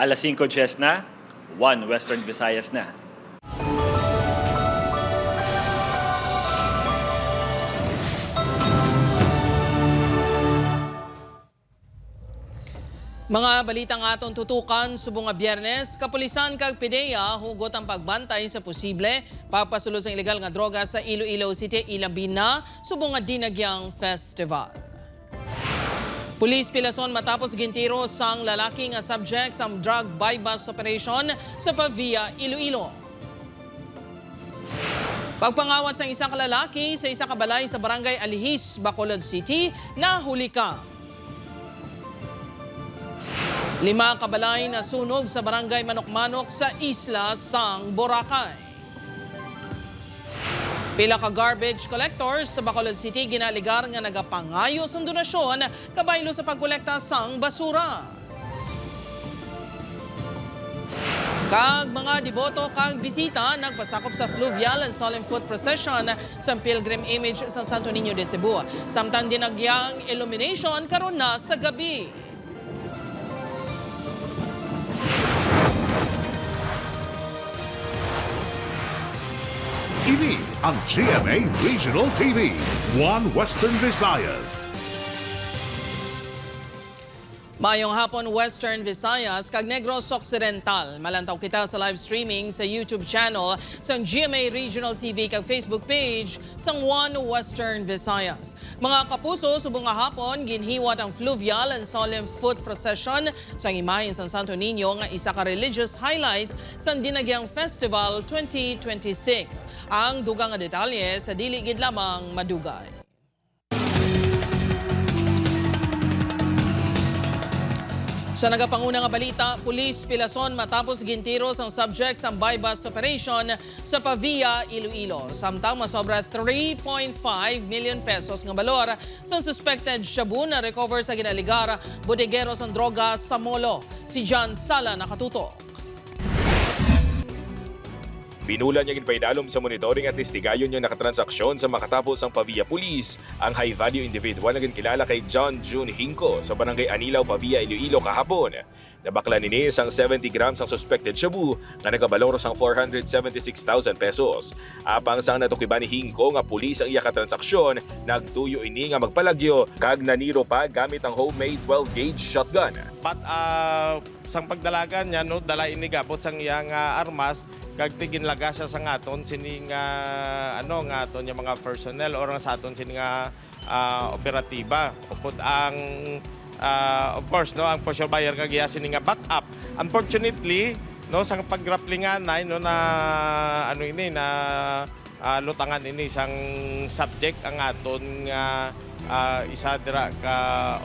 Alas 5:10 na, 1 Western Visayas na. Mga balitang atong tutukan subong nga Biyernes, kapulisan kag PDEA hugot ang pagbantay sa posible pagpasulo sa ilegal nga droga sa Iloilo City, ilabin na subong nga Dinagyang Festival. Pulis pilason matapos gintiro sang lalaki nga subject sa drug buy-bust operation sa Pavia, Iloilo. Pagpangawat sa isa ka lalaki sa isa ka balay sa barangay Alihis, Bacolod City, nahuli ka. 5 kabalay na sunog sa barangay Manok-Manok sa Isla Sang Boracay. Pila ka garbage collectors sa Bacolod City ginaligar nga nagapangayo sa donasyon kabaylo sa pagkolekta sang basura. Kag mga deboto kag bisita nagpasakop sa fluvial and solemn foot procession sa Pilgrim Image sa Santo Niño de Cebu. Samtang dinagyang illumination karon na sa gabi. Ini ang GMA Regional TV, 1 Western Visayas. Mayong hapon Western Visayas kag Negros Occidental. Malantaw kita sa live streaming sa YouTube channel sa GMA Regional TV kag Facebook page sang 1 Western Visayas. Mga kapuso, subong nga hapon ginhiwat ang fluvial and solemn foot procession sa imahen sa Santo Niño nga isa ka religious highlights sa Dinagyang Festival 2026. Ang dugang nga detalye sa dili gid lamang madugay. Sa nagapanguna nga balita, pulis pilason matapos gintiros ang subject sa buy-bust operation sa Pavia, Iloilo. Samtang masobra 3.5 million pesos nga balor sa suspected shabu na recover sa ginaligar bodegero sa droga sa Molo. Si John Sala nakatutok. Binulan niya ginpaidalom sa monitoring at testigayon niya nakatransaksyon sa makatapos ang Pavia Police ang high-value individual na kilala kay John June Hinco sa barangay Anilaw, Pavia, Iloilo kahapon. Nabakla ni ang 70 grams ang suspected shabu na nagabalor sang 476,000 pesos. Apang sang natukiban ni Hinco nga pulis ang iya katransaksyon, nagtuyo ini nga magpalagyo kag naniro pa gamit ang homemade 12-gauge shotgun. But sang pagdalagan niya, no, dala ini gabot sang iyang armas, kag tigin laga siya sa ngaton sining ngaton yung mga personnel or sa aton sining operatiba. Upod ang of course no ang posture buyer kag iya sining backup. Unfortunately no sang paggrapplingan no na lutangan ini sang subject ang aton isa dira ka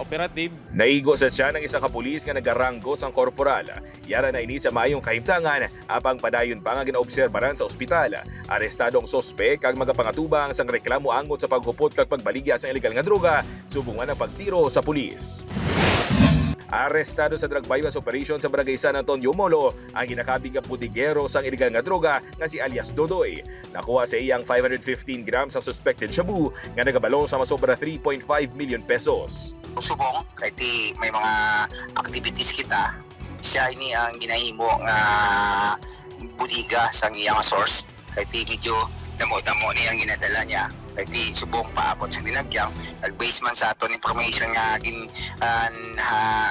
operative. Naigo sa siya ng isa ka pulis nga nagaranggo sang korporal. Yara na ini sa maayong kahimtangan apang padayon pa nga ginaobserbaran sa ospital. Arestado ang sospek kag magapangatubang sang reklamo angot sa paghupot kag pagbaligya sa ilegal nga droga subungan ang pagtiro sa pulis. Arestado sa drug buy-bust operation sa Barangay San Antonio, Molo ang ginakabig nga bodegero sang ilegal nga droga nga si alias Dodoy. Nakuha sa iyang 515 grams ang suspected shabu nga nagabalong sa masobra 3.5 million pesos. Subong kay ti may mga activities kita. Siya ini ang ginahimo nga budiga sang iyang source. Kay ti medyo damo-damo ni ang ginadala niya. Kay ti subong paabot sa dinagyang nag-base man sa aton information nga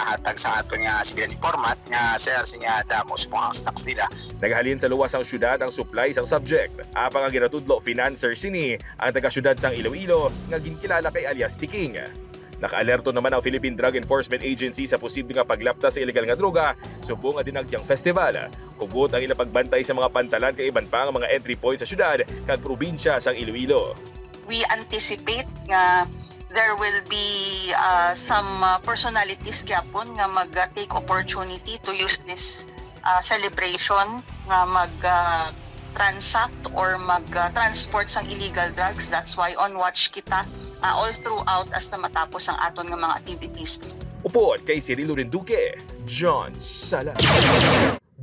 hatag sa aton nga sibilan format nga sir sinya damo subong ang stocks nila. Naghalin sa luwas ang syudad ang supply sang subject. Apang ang ginatudlo financer sini ang taga-syudad sang Iloilo nga ginkilala kay alias Tiking. Naka-alerto naman ang Philippine Drug Enforcement Agency sa posibleng paglapta sa ilegal nga droga subong nga Dinagyang Festival. Hugot ang ilang pagbantay sa mga pantalan kay iban pa ang mga entry points sa syudad kag probinsya sang Iloilo. We anticipate nga there will be some personalities gyapon nga mag-take opportunity to use this celebration nga mag-transact or mag-transport sang illegal drugs. That's why on watch kita all throughout as na matapos ang aton nga mga activities. Upod kay Cirilo Rinduque, John Sala.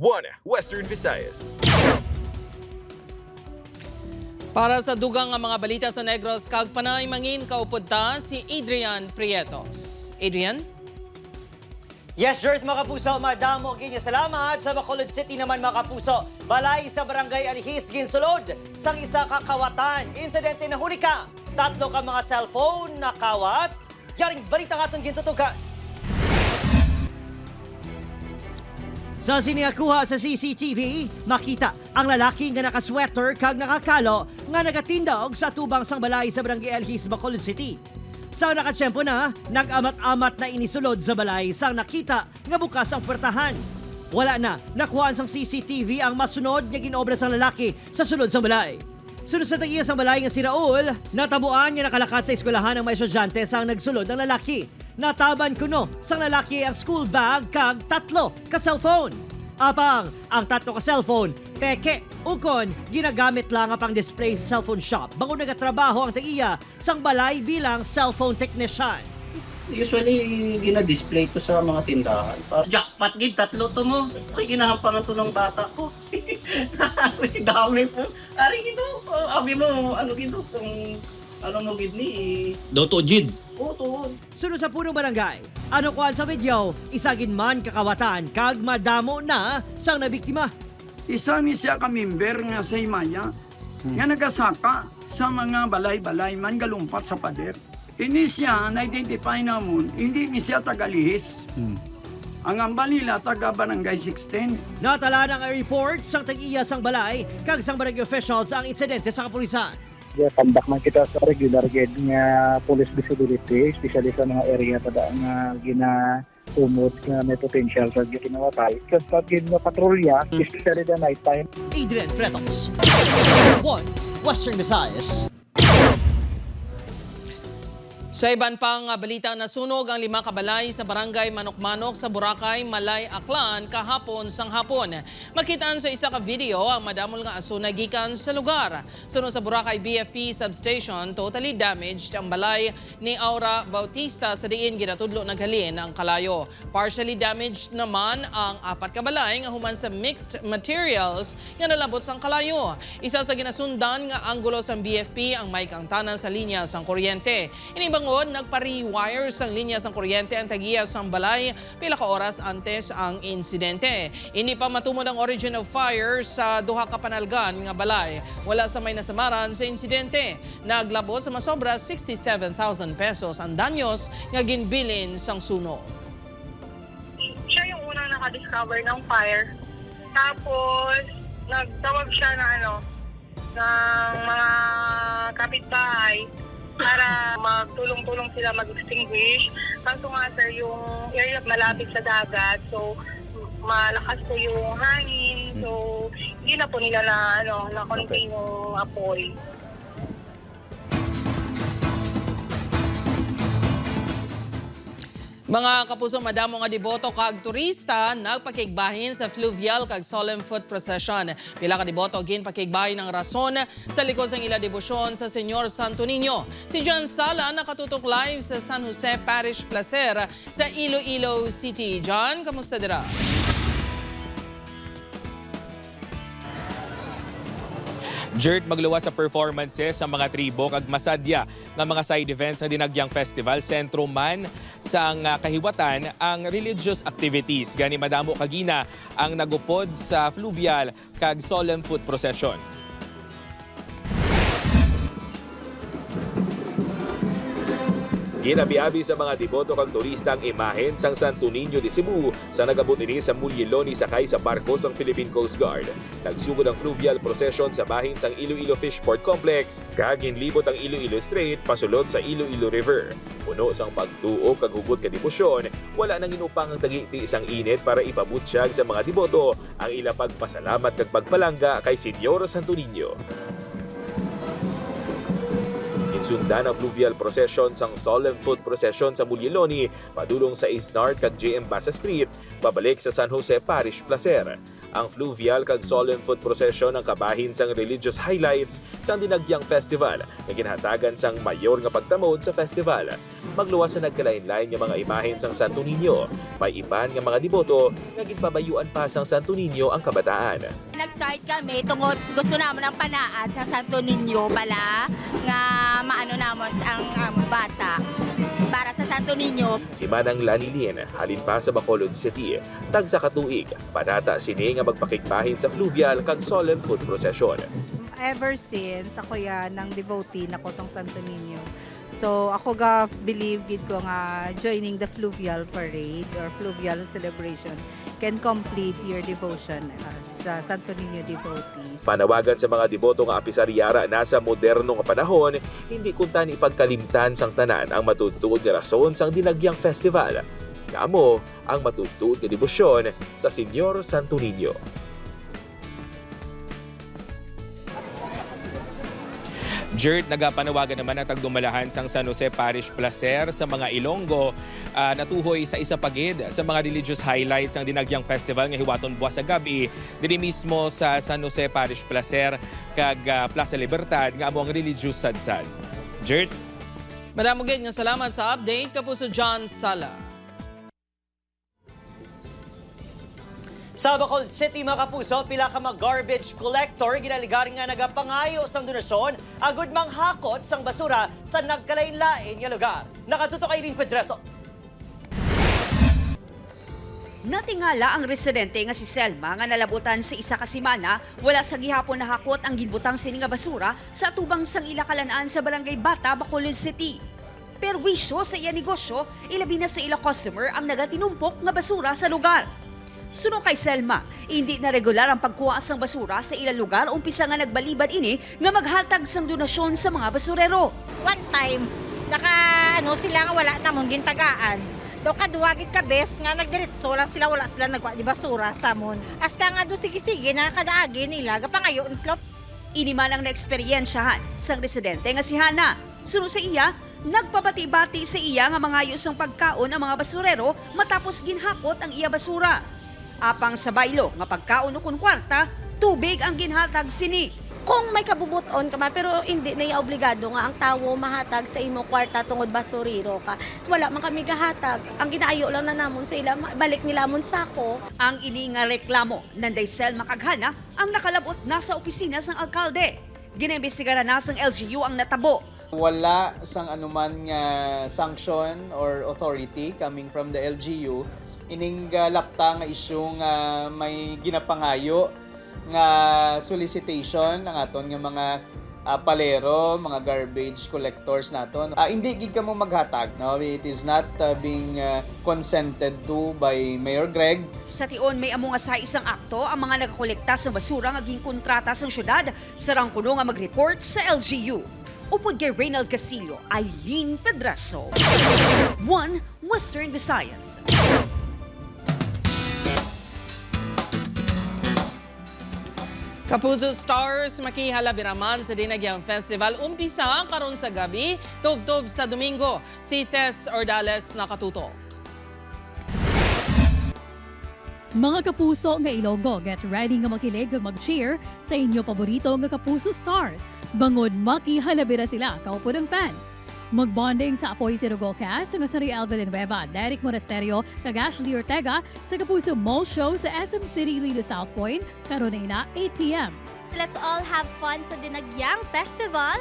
1 Western Visayas. Para sa dugang nga mga balita sa Negros, kag panay mangin kaupod ta si Adrian Prietos. Adrian? Yes, Jert, mga kapuso, madamo ginya salamat sa Bacolod City naman mga kapuso. Balay sa Barangay Alihis, ginsulod sang isa ka kawatan. Insidente na huli ka. 3 ka mga cellphone na kawat. Yaring balita nga itong gintutukan. Sa siniakuha sa CCTV, makita ang lalaki nga nakasweater kag nakakalo nga nagatindog sa tubang sang balay sa Barangay Alihis, Bacolod City. Sa nakatsyempo na, nag-amat-amat na inisulod sa balay sang nakita nga bukas ang puwertahan. Wala na, nakuhaan sang CCTV ang masunod nga ginobra sang lalaki sa sulod sang balay. Sunod sa tagiya sang balay nga si Raul, natabuan nga nakalakat sa eskwelahan ng mga estudyante sang nagsulod ng lalaki. Nataban kuno sang lalaki ang school bag kag 3 ka cellphone. Apang ang 3 ka cellphone, peke, ukon, ginagamit lang ang pang-display sa cellphone shop bago nagatrabaho ang tagiya sang balay bilang cellphone technician. Usually, gina-display to sa mga tindahan. Jackpot gid, 3 to mo. Ay, ginahampangan to ng bata ko. Dami po. Ari gito, abi mo, ano gito, kung ano mo gid ni. Doto gid. Oo, tuod. Sunod sa punong barangay, ano kuhan sa video, isagin man kakawatan kag madamo na sang nabiktima. Isa ni siya ka member nga sa Himaya nga nagasaka sa mga balay-balay man galumpat sa pader. Ini siya na-identify namon, hindi ni siya tagalihis. Ang ambal nila taga Barangay 16. Natala ng report sang tag-iya sang balay kag sang barangay officials ang insidente sa kapulisan. Pandak man kita sa regular gid nga police visibility, especially sa mga area tada nga ginaumot nga may potential sa ginawatay. Kasi pag patrolya, especially the night time. Adrian Pretos, 1 Western Visayas. Sa iban pang balita, nasunog ang 5 kabalay sa barangay Manok-Manok sa Boracay, Malay, Aklan kahapon sang hapon. Makitaan sa isa ka video ang madamol nga aso na gikan sa lugar. Sunod sa Boracay BFP substation, totally damaged ang balay ni Aura Bautista sa diin ginatudlo naghalin ang kalayo. Partially damaged naman ang 4 kabalay nga human sa mixed materials nga nalabot sang kalayo. Isa sa ginasundan nga anggulo sang BFP ang may kangtanan sa linya sang kuryente. Inibangod, nagpa-rewire sang linya sang kuryente ang tagiya sang balay pila ka oras antes ang insidente. Ini pa matumod ang origin of fire sa duha ka panalgan nga balay. Wala sa may nasamaran sa insidente. Naglabo sa masobra 67,000 pesos ang danyos nga ginbilin sang sunog. Siya yung unang nakadiscover ng fire. Tapos, nagtawag siya na ng mga kapitbahay para magtulong-tulong sila mag-extinguish. Kaso nga sir, yung area malapit sa dagat, so malakas po yung hangin, so hindi na po nila na-contain yung apoy. Mga kapuso, madamo nga deboto kag turista nagpakigbahin sa fluvial kag solemn foot procession. Pila ka deboto ginpakigbahin ng rason sa likod sang ila debosyon sa Señor Santo Niño. Si John Sala nakatutok live sa San Jose Parish Placer sa Iloilo City. John, kamusta dira? Jert, magluwas sa performances sa mga tribo kag masadya ng mga side events na Dinagyang Festival. Sentro man sa kahiwatan ang religious activities. Gani madamo kagina ang nagupod sa fluvial kag solemn foot procession. Ginabiabi sa mga deboto kag turista ang imahen sang Santo Niño de Cebu sa nagabot ini sa Mulyeloni sakay sa barko sang Philippine Coast Guard. Nagsugod ang fluvial procession sa bahin sang Iloilo Fishport Complex kag ginlibot ang Iloilo Strait pasulod sa Iloilo River. Puno sang pagtuo kag hugot ka debosyon, wala nang inupang ang tagiti isang init para ipabutsyag sa mga deboto ang ila pagpasalamat kag pagpalangga kay Señor Santo Niño. Sundan ang fluvial procession sang solemn foot procession sa Mulyeloni padulong sa Isnard kag JM Basa Street pabalik sa San Jose Parish Placer. Ang fluvial kag solemn foot procession ang kabahin sang religious highlights sang Dinagyang Festival na ginhatagan sang mayor nga pagtamod sa festival. Magluwas sa nagkalain-lain nga mga imahen sang Santo Niño. May iban nga mga deboto nga ginpabayuan pa sang Santo Niño ang kabataan. Nag-start kami tungod gusto naman ng panaan sa Santo Niño pala nga maano namon ang bata para sa sa Santo Niño. Si Manang Lanilin, halin pa sa Bacolod City, tag sa katuig, panata sini nga magpakigbahin sa fluvial kag solemn foot procession. Ever since ako yan ng devotee na ko sa Santo Niño. So ako ga believe gid ko nga joining the fluvial parade or fluvial celebration can complete your devotion as Santo Niño devotee. Panawagan sa mga deboto nga apisariyara nasa moderno nga panahon, hindi kuntan ipagkalimtan sang tanan ang matudtuod nga rason sang Dinagyang Festival. Kamo ang matudtuod nga debosyon sa Señor Santo Niño. Jert, nagapanawagan naman ang tagdumalahan sang San Jose Parish Placer sa mga Ilonggo natuhoy sa isa pagid sa mga religious highlights ng Dinagyang Festival nga hiwaton buwas sa gabi diri mismo sa San Jose Parish Placer kag Plaza Libertad nga amo ang religious sadsad. Jert? Madam Ugid, nga salamat sa update. Kapuso John Sala. Sa Bacolod City, mga kapuso, pila ka mga garbage collector ginaligar nga nagapangayo sang donasyon agud manghakot sang basura sa nagkalain-lain nga lugar. Nakatuto kay Irene Pedreso. Natingala ang residente nga si Selma nga nalabutan sa isa ka semana wala sa gihapon na hakot ang ginbutang sini nga basura sa tubang sang ilakalanaan sa Barangay Bata, Bacolod City. Perwisyo sa iya negosyo, ilabi na sa ila customer ang nagatinumpok nga basura sa lugar. Suno kay Selma, hindi na regular ang pagkuha sang basura sa ilang lugar umpisa nga nagbalibad ini nga maghatag sang donasyon sa mga basurero. One time, sila nga wala namon gintagaan. Do kaduwagit ka bes nga nagdiretso wala sila nagwa di basura samon. Hasta nga do sige-sige na kadaagi nila gapangayon sila. Ini man ang naeksperyensyahan sang residente nga si Hana. Suno sa iya, nagpabati-bati sa iya nga mangayo sang pagkaon ang mga basurero matapos ginhakot ang iya basura. Apang sa baylo nga pagkaon kun kwarta, tubig ang ginhatag sini. Kung may kabubuton ka man, pero hindi na obligado nga ang tawo mahatag sa imo kwarta tungod basuriro ka. Wala man kami gahatag. Ang ginaayo lang na namon sa ila, balik nila mon sako. Ang ini nga reklamo nanday Selma Kaghana ang nakalabot na sa opisina sang alkalde. Ginaimbestigaran na sang LGU ang natabo. Wala sang anuman nga sanction or authority coming from the LGU ining lapta nga isyu nga may ginapangayo nga solicitation ng aton nga mga palero, mga garbage collectors naton. Hindi gid kamo maghatag, no? It is not being consented to by Mayor Greg. Sa tion may amo nga sa isang akto ang mga nagakolekta sa basura nga ginkontrata sa syudad sarang kuno nga mag-report sa LGU. Upod kay Reynald Casillo, Eileen Pedraso. 1 Western Visayas. Kapuso Stars makihalabiraman sa Dinagyang Festival. Umpisa karon sa gabi, tub-tub sa Domingo. Si Tess Ordales nakatuto. Mga kapuso nga Ilonggo, get ready nga makilig ug mag-cheer sa inyo paborito nga Kapuso Stars. Bangod makihalabira sila kaupo ng fans. Magbonding sa Apoy Sirugo cast nga sa Riel Villanueva, Derek Monasterio, kag Ashley Ortega sa Kapuso Mall Show sa SM City Lido South Point karon na 8 p.m. Let's all have fun sa Dinagyang Festival.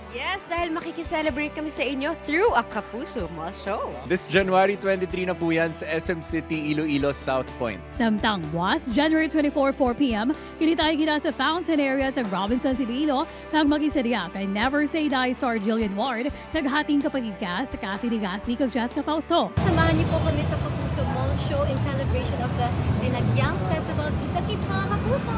Yes, dahil makikiselebrate kami sa inyo through a Kapuso Mall Show. This January 23 na po yan sa SM City, Iloilo, South Point. Samtang was January 24, 4 p.m., kilitay kita sa fountain area sa Robinsons, Iloilo, kag magisarya kay Never Say Die star Jillian Ward, naghating kapatid cast Cassie Legaspi kag Jessica Fausto. Samahan niyo po kami sa Kapuso Mall Show in celebration of the Dinagyang Festival. Kita-kits mga Kapuso!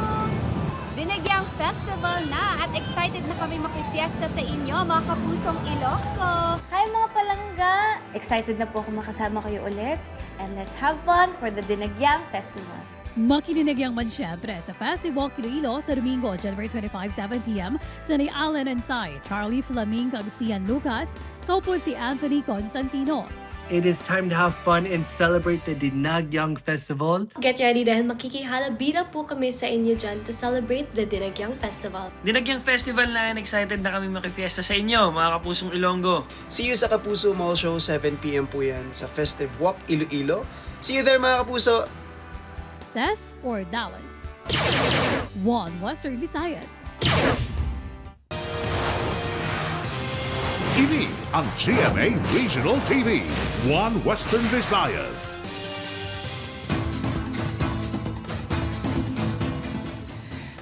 Dinagyang Festival na at excited na kami makifiesta sa inyo mga kapusong Ilonggo. Hi mga palangga! Excited na po ako makasama kayo ulit and let's have fun for the Dinagyang Festival. Makininagyang man syempre sa Festival Iloilo sa Domingo, January 25, 7 p.m. sa ni Alan and Sai, Charlie Flaming kag Sian Lucas, kaupo si Anthony Constantino. It is time to have fun and celebrate the Dinagyang Festival. Get ready dahil makikihalabira po kami sa inyo dyan to celebrate the Dinagyang Festival. Dinagyang Festival na excited na kami makifiesta sa inyo, mga Kapusong Ilonggo. See you sa Kapuso Mall Show, 7 p.m. po yan sa Festive Walk Iloilo. See you there mga Kapuso! Tess or Dallas? 1 Western Visayas. Ini ang GMA Regional TV, One Western Visayas.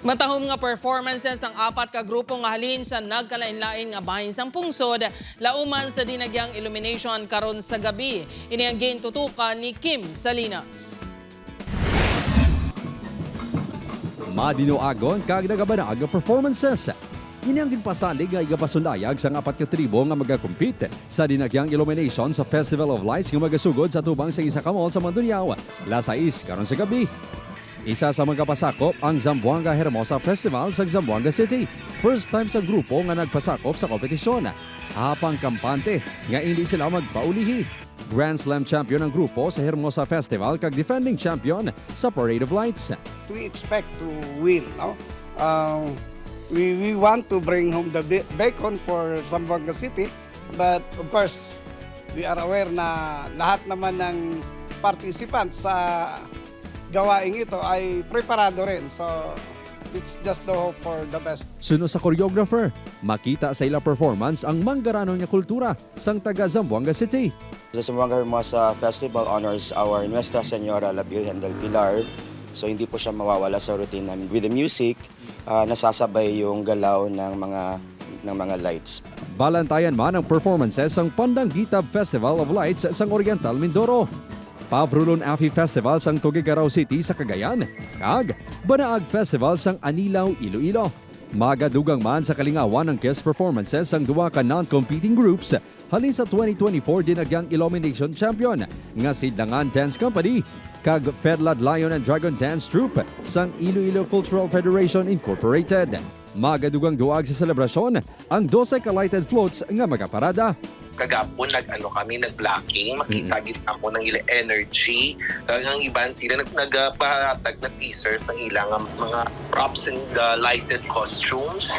Matahom nga performances ang apat ka grupo nga halin sa nagkalain-lain nga bahin sang pungsod, lauman sa dinagyang illumination karon sa gabi. Ini ang gintutukan ni Kim Salinas. Madinoagon kag nagabanag nga performances. Ini ang ginpasalig nga igapasundayag sa apat ka tribo nga magakompete sa dinagyang illumination sa Festival of Lights nga magasugod sa tubang sa isa ka mall sa Mandurriao, Las 6 karon sa gabi. Isa sa mga pasakop ang Zamboanga Hermosa Festival sa Zamboanga City. First time sa grupo nga nagpasakop sa kompetisyon. Hapang kampante nga hindi sila magpaulihi. Grand Slam champion ang grupo sa Hermosa Festival kag defending champion sa Parade of Lights. We expect to win, no? We want to bring home the bacon for Zamboanga City, but of course, we are aware na lahat naman ng participants sa gawaing ito ay preparado rin. So, it's just the hope for the best. Suno sa choreographer, makita sa ila performance ang manggarano niya kultura sang taga Zamboanga City. The Zamboanga Hermosa Festival honors our Nuestra Señora la Virgen del Pilar. So hindi po siya mawawala sa routine namin. With the music, nasasabay yung galaw ng mga lights. Balantayan man ang performances sang Pandangitab Festival of Lights sang Oriental Mindoro. Pavrulon Afi Festival sang Tuguegarao City sa Cagayan, kag Banaag Festival sang Anilaw, Iloilo. Magadugang man sa kalingawan ng guest performances sang duwa ka non-competing groups halin sa 2024 dinagyang Illumination Champion nga Sidlangan Dance Company kag Fedlad Lion and Dragon Dance Troupe sang Iloilo Cultural Federation Incorporated. Magadugang duwag sa selebrasyon ang 12 ka lighted floats nga magaparada. Kagapon nag-blocking, makita gid ako ng ilang energy. Ang iban sila nagpahatag na teasers ng ilang mga props and lighted costumes.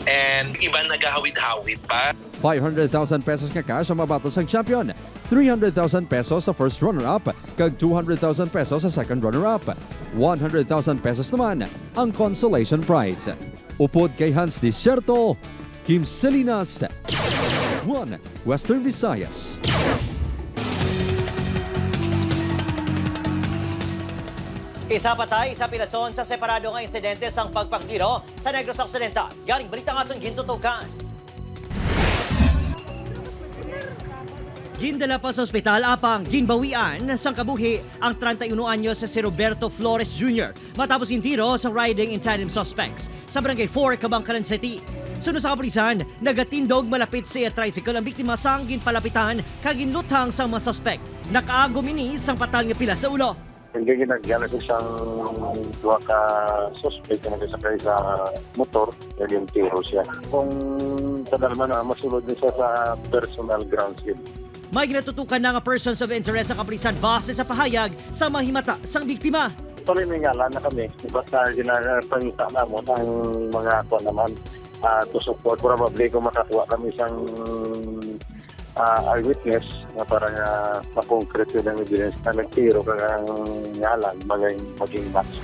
And iban nagahawid-hawid pa. 500,000 pesos nga cash ang mabatos ang champion, 300,000 pesos sa first runner-up, kag 200,000 pesos sa second runner-up. 100,000 pesos naman ang consolation prize. Upod kay Hans Desierto, Kim Salinas, One Western Visayas. Isa patay, isa pilason sa separado nga insidente sang pagpangtiro sa Negros Occidental. Galing balita nga itong gintutukan. Gindala pa sa ospital apang ginbawian sang kabuhi ang 31 anyos sa si Roberto Flores Jr. matapos intiro sa riding in tandem suspects sa Barangay 4, Kabangkalan City. Suno sa kapulisan, nagatindog malapit sa tricycle ang biktima sang ginpalapitan kag ginluthang sang mga suspect. Nakaagom ini sang patal nga pila sa ulo. Hindi ginagyan sa isang duwa ka suspect na nagsakay sa motor, yung tiro siya. Kung kadalman na masulod din siya sa personal grounds yun. May ginatutukan na nga persons of interest sa kapulisan base sa pahayag sa mahimata sang biktima. Tuloy may ngalan na kami. Basta ginapangita na mo ang mga ako naman to support. Probably kung makakuha kami isang eyewitness na parang makoncrete yun ang evidence na nagtiro kang ngalan maging match.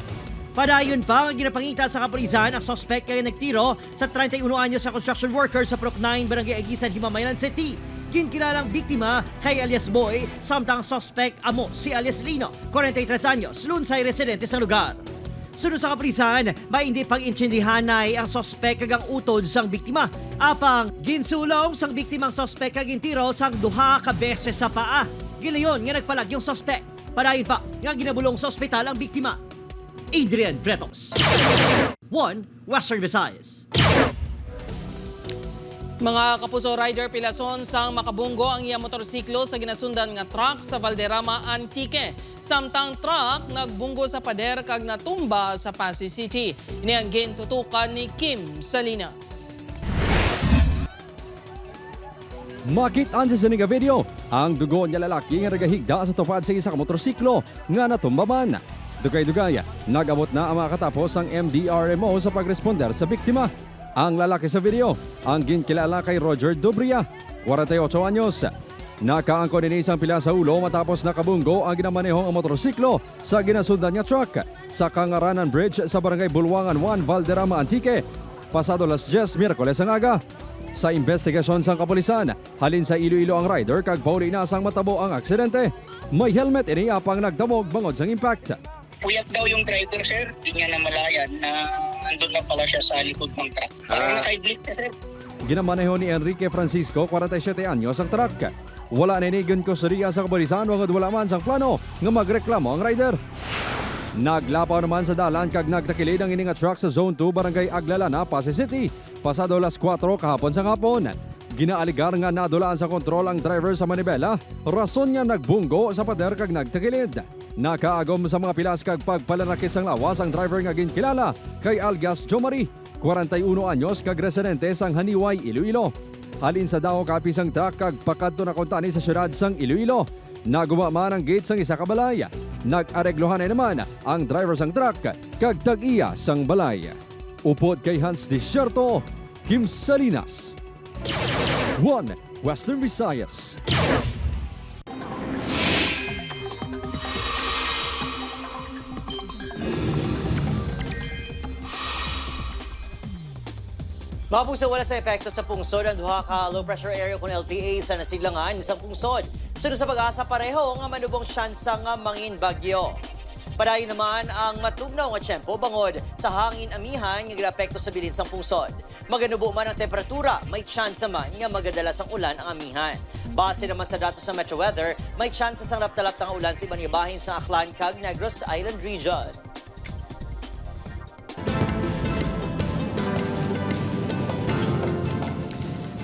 Padayon pa ang ginapangita sa kapulisan ang suspect kaya nagtiro sa 31 anyos sa construction worker sa Proc 9, Barangay Agisan, Himamaylan City. Ginkilalang biktima kay alias Boy, samtang suspect amo si alias Lino, 43 anyos, lunsay residente sa lugar. Sunod sa kapulisan, may hindi pag-intsindihanay ang suspect kagang utod sang biktima. Apang ginsulong sang biktimang suspect kag intiro sang duha ka beses sa paa. Gilayon nga nagpalag yung suspect. Padayon pa nga ginabulong sa ospital ang biktima. Adrian Bretos, One Western Visayas. Mga kapuso rider pilason sang makabunggo ang iya motorsiklo sa ginasundan nga truck sa Valderrama Antique. Samtang truck nagbunggo sa pader kag natumba sa Pasay City. Ini ang gintutukan ni Kim Salinas. Makit-an sa sininga video, ang dugo niya lalaki nga nagahigda sa tupad sa isa ka motorsiklo nga natumbaman. Dugay-dugay, nag-abot na ang makatapos ang MDRMO sa pagresponder sa biktima. Ang lalaki sa video, ang ginkilala kay Roger Dubria, 48 anyos. Nakaangkon din isang pila sa ulo matapos nakabunggo ang ginamanehong ang motorsiklo sa ginasundan niya truck sa Kangaranan Bridge sa Barangay Bulwangan 1, Valderrama Antique. Pasado las 10 Miyerkules ang aga. Sa investigasyon sang kapulisan, halin sa Iloilo ang rider kag pauli na sang matabo ang aksidente. May helmet iniya pang nagdamog bangod sang impact. Puyat daw yung driver, sir. Di niya namalayan na andun na pala siya sa likod ng truck. Parang nakaidlit na, sir. Ginamaneho ni Enrique Francisco, 47 anyos ang truck. Wala ninigan ko sa riya sa kapulisan wangod wala man sang plano nga magreklamo ang rider. Naglapaw naman sa dalan kag nagtakilid ang ining truck sa Zone 2 Barangay Aglalana, Pasay City. Pasado alas 4 kahapon sa hapon. Ginaaligar nga nadulaan sa kontrol ang driver sa manibela. Rason niya nagbunggo sa pader kag nagtakilid. Nakaagom sa mga pilas kag pagpalanakit sang lawas ang driver nga ginkilala kay Algas Jomari, 41 anyos kag residente sang Haniway, Iloilo. Halin sa daw kapi sang truck kag pakadto na kontani sa syudad sang Iloilo. Naguma man ang gate sang isa ka balay. Nag-areglohan na naman ang driver sang truck kag tag-iya sang balay. Upod kay Hans Desierto, Kim Salinas. 1 Western Visayas. Mga puso, wala sa epekto sa pungsod ang duha ka low pressure area kung LPA sa nasiglangan sa pungsod. Sunod sa pag-asa pareho nga manubong syansa nga mangin bagyo. Padayon naman ang matugnaw nga tiyempo bangod sa hangin amihan nga ginaapekto sa bilin sang pungsod. Maganubo man ang temperatura, may tsansa man nga magadala sang ulan ang amihan. Base naman sa datos sa Metro Weather, may tsansa sang raptalap ng ulan sa ibang bahin sa Aklan kag Negros Island region.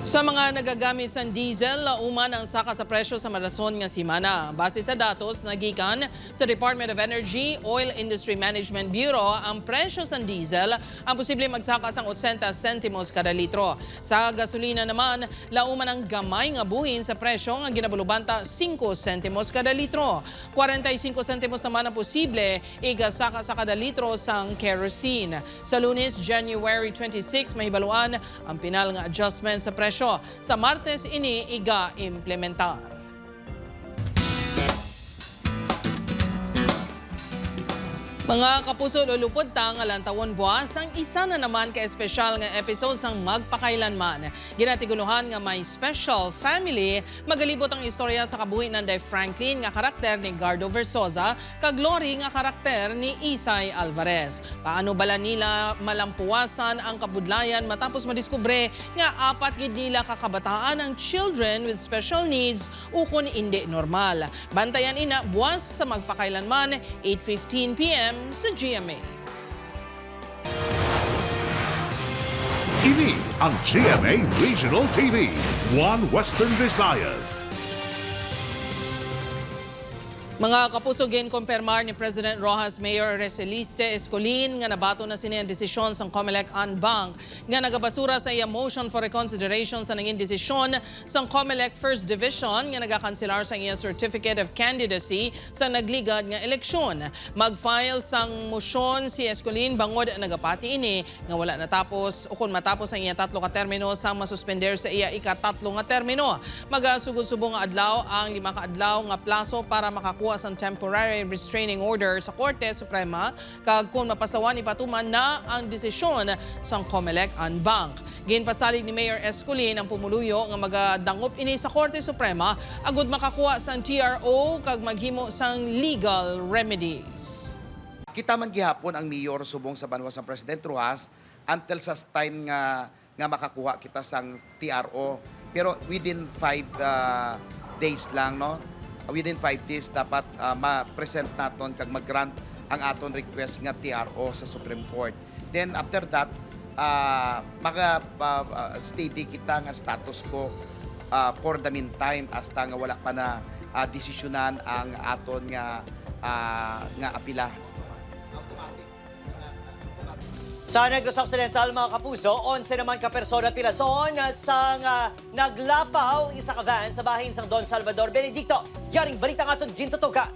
Sa mga nagagamit sa diesel, uman ang saka sa presyo sa marason nga simana. Base sa datos nagikan sa Department of Energy Oil Industry Management Bureau, ang presyo sa diesel ang posible magsaka sang 80 sentimos kada litro. Sa gasolina naman, lauman ang gamay nga buhin sa presyo nga ginabulubanta 5 sentimos kada litro. 45 sentimos naman ang posible igasaka sa kada litro sang kerosene. Sa Lunes, January 26, mahibaluan ang pinal nga adjustment sa presyo. Sa Martes ini iga-implementar. Mga kapuso, lulupod ta nga lantawon buwas ang isa na naman ka-espesyal nga episode sang Magpakailanman. Ginatiguluhan nga may special family, magalibot ang istorya sa kabuhi ng Day Franklin nga karakter ni Gardo Versosa kag Glory nga karakter ni Isay Alvarez. Paano bala nila malampuwasan ang kabudlayan matapos madiskubre nga apat gid nila kakabataan ang children with special needs ukon hindi normal. Bantayan ina buwas sa Magpakailanman, 8:15 p.m. sa GMA. Ini ang GMA Regional TV, 1 Western Visayas. Mga kapuso, ginkompermar ni President Rojas Mayor Receliste Escolin nga nabato na sini ang desisyon sang COMELEC en banc nga nagabasura sa iya motion for reconsideration sa nanging desisyon sang COMELEC First Division nga nagakanselar sa iya certificate of candidacy sa nagligad nga eleksyon. Mag-file sang motion si Escolin bangod nagapati ini nga wala natapos o kung matapos ang iya 3 ka termino sang masuspender sa iya ika-3 nga termino. Magasugod-subong nga adlaw ang 5 ka adlaw nga plaso para makakuha ang temporary restraining order sa Korte Suprema kag kung mapasawan ipatuman na ang desisyon sang COMELEC en banc. Ginpasalig ni Mayor Escolin ang pumuluyo nga magadangop ini sa Korte Suprema agud makakuha sang TRO kag maghimo sang legal remedies. Kita man gihapon ang mayor subong sa banwa sa President Rojas until sa time nga makakuha kita sang TRO, pero within 5 days lang, no? Within 5 days dapat ma-present naton kag mag-grant ang aton request nga TRO sa Supreme Court. Then after that, steady kita nga status quo for the meantime hasta nga wala pa na desisyonan ang aton nga apila. Sa Negros Occidental, mga kapuso, 11 naman ka-persona pilason sang naglapaw isa ka van sa bahin sang Don Salvador Benedicto. Yaring balita nga itong gintutuga.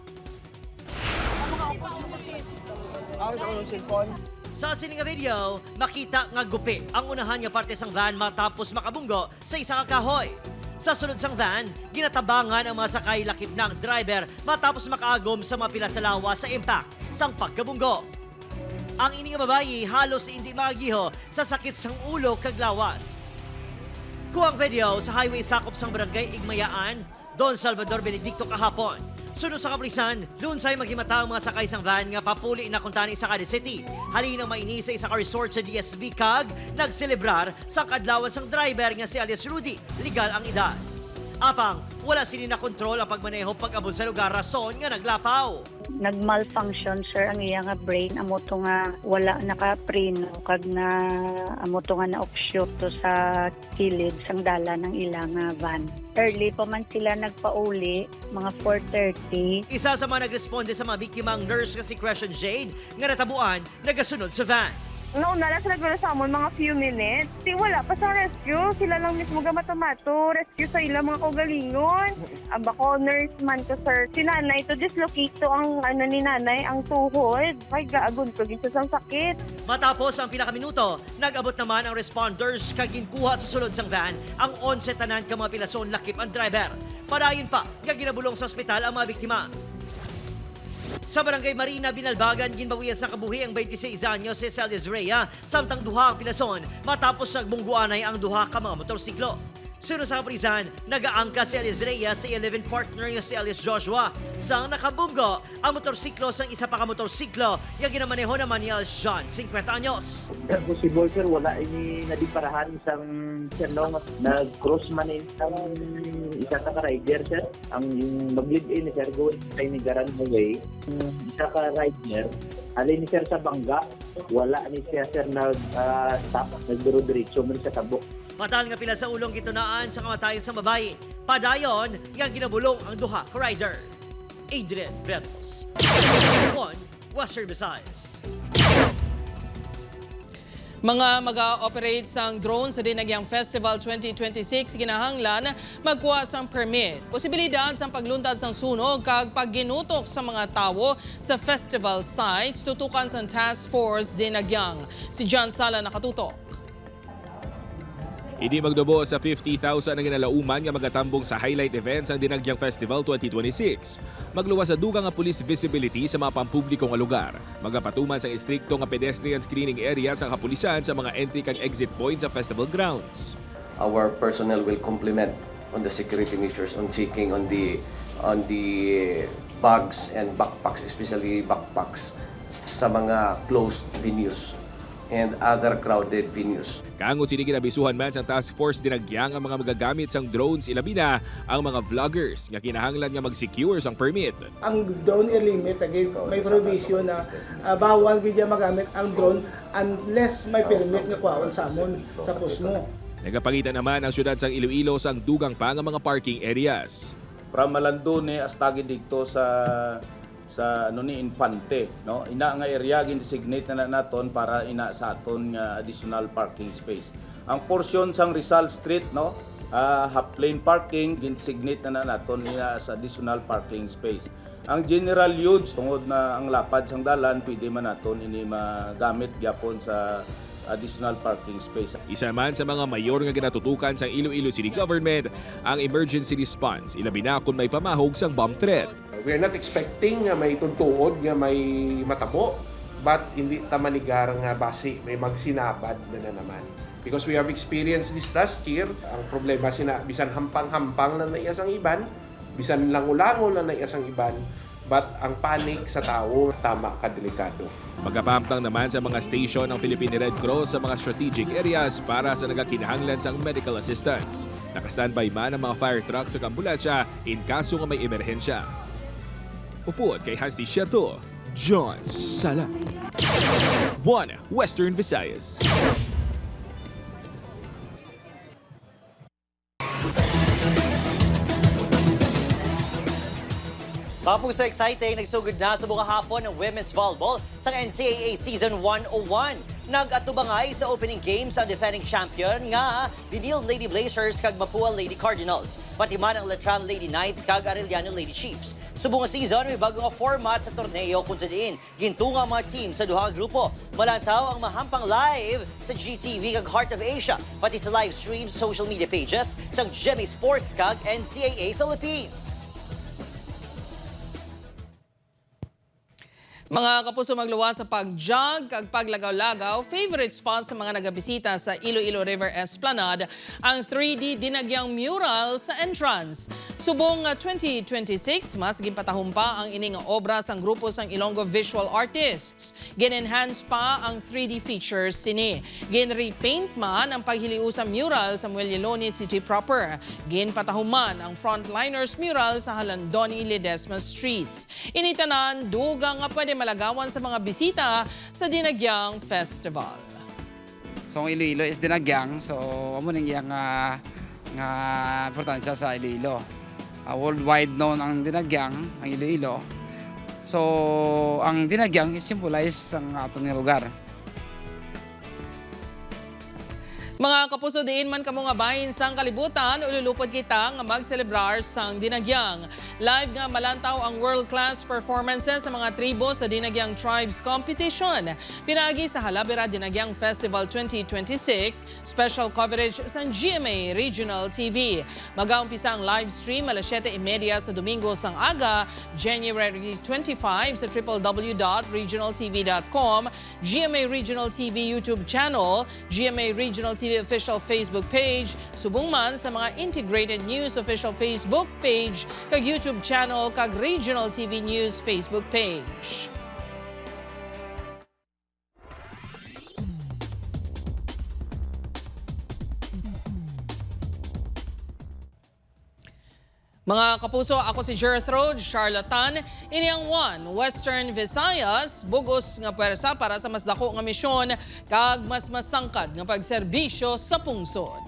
Sa sining video, makita nga gupi ang unahan nga parte sang van matapos makabunggo sa isa ka kahoy. Sa sunod sang van, ginatabangan ang mga sakay lakip ng driver matapos makaagom sa mga pila sa lawa sa impact sang pagkabunggo. Ang ini nga babayi halos hindi magiho sa sakit sang ulo kag lawas. Kuwang video sa highway sakop sang barangay Igmayaan, Don Salvador Benedicto kahapon. Sunod sa kapulisan, lunsay maghimata ang mga sakay sang van nga papuli na kuntani sa Cadiz City. Halinang maini sa isa ka resort sa DSB Cag, nagselebrar sa kadlawan sang driver nga si alias Rudy, legal ang edad. Apang, wala sini na kontrol ang pagmaneho pag-abot sa lugar rason nga naglapaw. Nag-malfunction sir ang iya nga brain, amo to nga wala nakapreno kag na amo to nga na-offshoot to sa kilid sang dala ng ilang van. Early pa man sila nagpauli, mga 4:30. Isa sa mga nagresponde sa mga biktima ang nurse nga si Crescent Jade nga natabuan nagasunod sa van. Noon na lang sila sa amon mga few minutes. Wala pa sa rescue. Sila lang mismo gamatomato. Rescue sa ilang mga kaugalingon. Bako nurse man to sir. Si nanay to dislocate to ang ni nanay, ang tuhod. Ay gaagon ko gito sang sakit. Matapos ang pila ka minuto, nag-abot naman ang responders kag ginkuha sa sulod sang van ang 11 tanan ka mga pilason lakip ang driver. Padayon pa, nga ginabulong sa ospital ang mga biktima. Sa Barangay Marina, Binalbagan, ginbawian sa kabuhi ang 26 anyos si Celis Rhea, samtang duha ang pilason matapos nagbungguanay ang duha ka mga motorsiklo. Sunod sa kapulisan, nagaangka si Celis Rhea sa 11 partner niya si Alias Joshua. Sang nakabunggo ang motorsiklo sang isa pa ka motorsiklo yung ginamaneho naman ni Alias John, 50 anyos. Possible sir, wala ini nadiparahan isang sirlong nag-cross man ang isa ka rider sir. Ang mag-live-in ni sir, going kay ni Garan Highway. Isa ka rider, alin ni sir sa bangga, wala ni siya sir nag-stop, nagduro-diretso man sa tabo. Matal nga pila sa ulong gitunaan sa kamatayon sa babae. Padayon, nga ginabulong ang duha ka rider. Adrian Bretos, 1 Western Visayas. Mga mag-operate sang drone sa Dinagyang Festival 2026 kinahanglan magkuha sang permit. Posibilidad sang pagluntad sang sunog kag pagginutok sa mga tawo sa festival sites tutukan sang Task Force Dinagyang. Si John Sala nakatutok. Hindi magdubo sa 50,000 ang ginalauman nga magatambong sa highlight events ang Dinagyang Festival 2026. Magluwas sa dugang nga police visibility sa mga pampublikong lugar. Magapatuman sa istrikto nga pedestrian screening area sa kapulisan sa mga entry kag exit points sa festival grounds. Our personnel will complement on the security measures on checking on the bags and backpacks, especially backpacks sa mga closed venues and other crowded venues. Kango sini ginabisuhan man sa Task Force Dinagyang ang mga magagamit sang drones ilabi na ang mga vloggers nga kinahanglan nga mag-secure sang permit. Ang drone limit again may provision na bawal gid magamit ang drone unless may permit nga kuhaon sa amon sa pusmo. Nagapangitan naman ang syudad sang Iloilo sang dugang pa nga mga parking areas. From Malandone hasta dito sa Infante, no, ina nga area gin-designate na naton para ina sa aton nga additional parking space. Ang portion sang Rizal Street, no, half lane parking gin-designate na naton ina sa additional parking space. Ang general use tungod na ang lapad sang dalan pwede man naton ini magamit gyapon sa additional parking space. Isa man sa mga mayor nga ginatutukan sa Iloilo City Government ang emergency response, ilabi na kung may pamahog sang bomb threat. We are not expecting nga may tuntuod, nga may matabo, but hindi tamanigar nga basi may magsinabad na naman. Because we have experienced this last year, ang problema bisan hampang-hampang na naiyas ang iban, bisan langulango na naiyas ang iban, but ang panic sa tao, tama kadelikado. Magkapamtang naman sa mga station ng Philippine Red Cross sa mga strategic areas para sa nagakinahanglan sang medical assistance. Nakastandby man ang mga fire trucks sa ambulansya in kaso nga may emerhensya. Upod kay Hasti Sherto, John Sala, 1 Western Visayas. Kapuso exciting, nagsugod na sa buong hapon ng women's volleyball sa NCAA Season 101. Nag-atubangay sa opening games ang defending champion nga Benil Lady Blazers kag Mapua Lady Cardinals. Pati man ang Letran Lady Knights kag Arellano Lady Chiefs. Sa buong season, may bago nga format sa torneo kung saan gintunga mga team sa duha grupo. Malantaw ang mahampang live sa GTV kag Heart of Asia, pati sa live streams social media pages sa GMA Sports kag NCAA Philippines. Mga kapuso, magluwas sa pagjog kag paglagaw-lagaw, favorite spot sa mga nagabisita sa Iloilo River Esplanade ang 3D dinagyang mural sa entrance. Subong 2026, mas ginpatahom pa ang ining obra sang grupo sang Ilonggo Visual Artists. Gin-enhance pa ang 3D features sini. Gin-repaint man ang paghiliusang mural sa Muelyeloni City proper. Gin-patahom man ang frontliners mural sa Halandoni Ledesma Streets. Initanan, dugang nga pwede malagawan sa mga bisita sa Dinagyang Festival. So ang Iloilo is Dinagyang, so amo ning iyang nga importansya sa Iloilo. Worldwide known ang Dinagyang, ang Iloilo. So ang Dinagyang is symbolize ang aton nga lugar. Mga kapuso, diin man kamo nga bahin sang kalibutan, ululupod kita nga mag-celebrar sang Dinagyang. Live nga malantaw ang world-class performances sa mga tribo sa Dinagyang Tribes Competition. Pinagi sa Halabera Dinagyang Festival 2026, special coverage sa GMA Regional TV. Mag-aumpisa ang live stream alas 7:30 sa Domingo sang aga, January 25 sa www.regionaltv.com, GMA Regional TV YouTube channel, GMA Regional TV official Facebook page, subong man sa mga Integrated News official Facebook page, kag YouTube channel, kag Regional TV News Facebook page. Mga kapuso, ako si Gertrude Charlatan. Ini ang One Western Visayas, bugos nga pwersa para sa mas dako nga misyon kag mas masangkad nga pagserbisyo sa pungsod.